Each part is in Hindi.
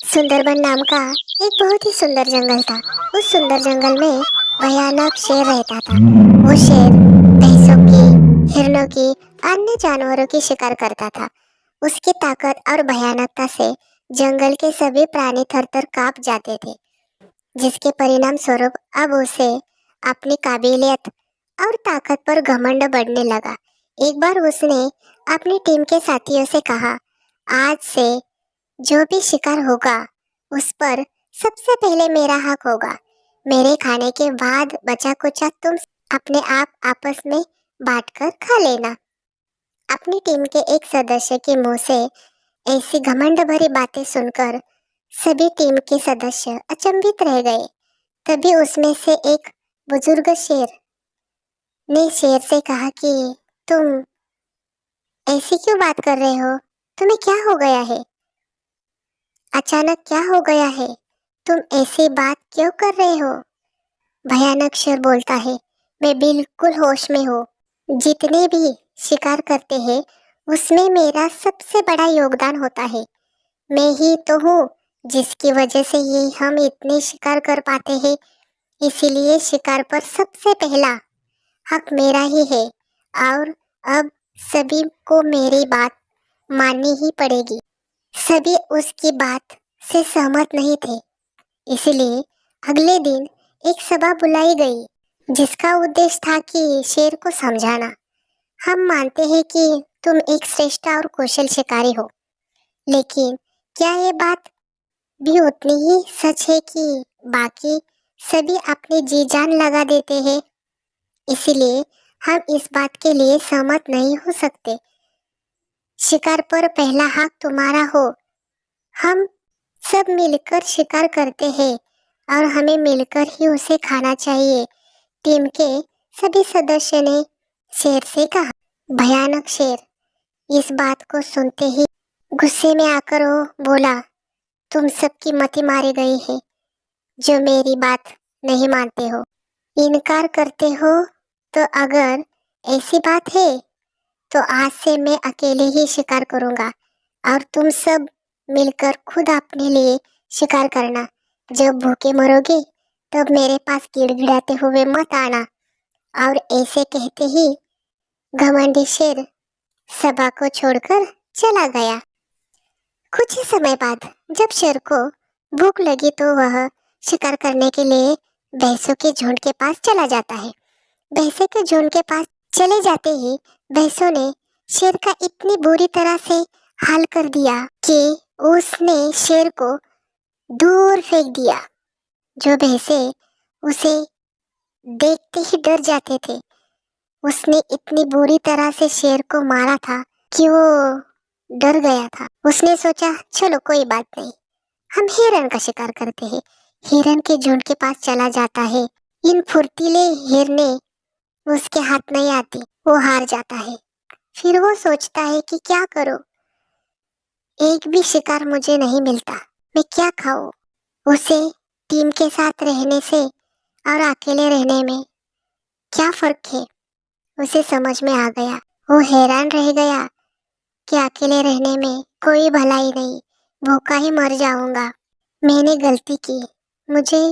सुंदरबन नाम का एक बहुत ही सुंदर जंगल था। उस सुंदर जंगल में भयानक शेर रहता था। वो शेर भैंसों की, हिरणों की, अन्य जानवरों की शिकार करता था। उसकी ताकत और भयानकता से जंगल के सभी प्राणी थर-थर कांप जाते थे, जिसके परिणाम स्वरूप अब उसे अपनी काबिलियत और ताकत पर घमंड बढ़ने लगा। एक बार उसने अपनी टीम के साथियों से कहा, आज से जो भी शिकार होगा उस पर सबसे पहले मेरा हक होगा। मेरे खाने के बाद बचा कुचा तुम अपने आप आपस में बांटकर खा लेना। अपनी टीम के एक सदस्य के मुंह से ऐसी घमंड भरी बातें सुनकर सभी टीम के सदस्य अचंभित रह गए। तभी उसमें से एक बुजुर्ग शेर ने शेर से कहा कि तुम ऐसी क्यों बात कर रहे हो? तुम्हें क्या हो गया है? अचानक क्या हो गया है? तुम ऐसी बात क्यों कर रहे हो? भयानक शेर बोलता है, मैं बिल्कुल होश में हूँ। जितने भी शिकार करते हैं उसमें मेरा सबसे बड़ा योगदान होता है। मैं ही तो हूँ जिसकी वजह से ये हम इतने शिकार कर पाते हैं। इसीलिए शिकार पर सबसे पहला हक मेरा ही है और अब सभी को मेरी बात माननी ही पड़ेगी। सभी उसकी बात से सहमत नहीं थे। इसलिए अगले दिन एक सभा बुलाई गई, जिसका उद्देश्य था कि शेर को समझाना। हम मानते हैं कि तुम एक श्रेष्ठ और कुशल शिकारी हो, लेकिन क्या ये बात भी उतनी ही सच है कि बाकी सभी अपनी जी जान लगा देते हैं? इसलिए हम इस बात के लिए सहमत नहीं हो सकते। शिकार पर पहला हक तुम्हारा हो। हम सब मिलकर शिकार करते हैं और हमें मिलकर ही उसे खाना चाहिए। टीम के सभी सदस्य ने शेर से कहा। भयानक शेर इस बात को सुनते ही गुस्से में आकर वो बोला, तुम सबकी मति मारी गई है जो मेरी बात नहीं मानते हो, इनकार करते हो। तो अगर ऐसी बात है तो आज से मैं अकेले ही शिकार करूंगा और तुम सब मिलकर खुद अपने लिए शिकार करना। जब भूखे मरोगे तब मेरे पास गिड़गिड़ाते हुए मत आना। और ऐसे कहते ही घमंडी शेर सभा को छोड़कर चला गया। कुछ ही समय बाद जब शेर को भूख लगी तो वह शिकार करने के लिए भैंसों के झुंड के पास चला जाता है। भैंसों के झुंड के पास चले जाते ही भैंसों ने शेर का इतनी बुरी तरह से हाल कर दिया कि उसने शेर को दूर फेंक दिया। जो भैंसे उसे देखते ही डर जाते थे। उसने इतनी बुरी तरह से शेर को मारा था कि वो डर गया था। उसने सोचा, चलो कोई बात नहीं, हम हिरन का शिकार करते हैं। हिरन के झुंड के पास चला जाता है। इन फुर्तीले हिरने उसके हाथ नहीं आती, वो हार जाता है। फिर वो सोचता है कि क्या करूं, एक भी शिकार मुझे नहीं मिलता, मैं क्या खाऊं? उसे टीम के साथ रहने से और अकेले रहने में क्या फर्क है, उसे समझ में आ गया। वो हैरान रह गया कि अकेले रहने में कोई भलाई नहीं, भूखा ही मर जाऊंगा। मैंने गलती की, मुझे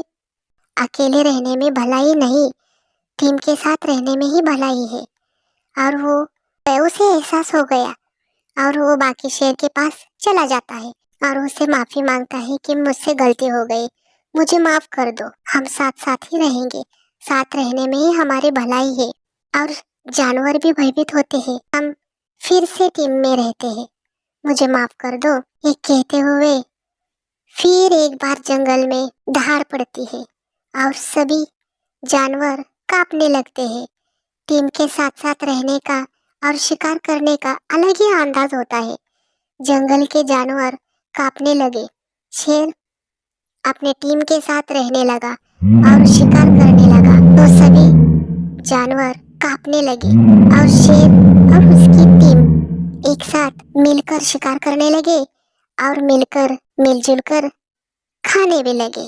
अकेले रहने में भलाई नहीं, टीम के साथ रहने में ही भलाई है। और वो उसे एहसास हो गया और वो बाकी शेर के पास चला जाता है और उससे माफी मांगता है कि मुझसे गलती हो गई, मुझे माफ कर दो, हम साथ साथ ही रहेंगे, साथ रहने में ही हमारी भलाई है और जानवर भी भयभीत होते हैं, हम फिर से टीम में रहते हैं, मुझे माफ कर दो। ये कहते हुए फिर एक बार जंगल में दहाड़ पड़ती है और सभी जानवर कांपने लगते हैं। टीम के साथ साथ रहने का और शिकार करने का अलग ही अंदाज होता है। जंगल के जानवर कांपने लगे। शेर अपने टीम के साथ रहने लगा और शिकार करने लगा तो सभी जानवर कांपने लगे और शेर और उसकी टीम एक साथ मिलकर शिकार करने लगे और मिलजुल कर खाने भी लगे।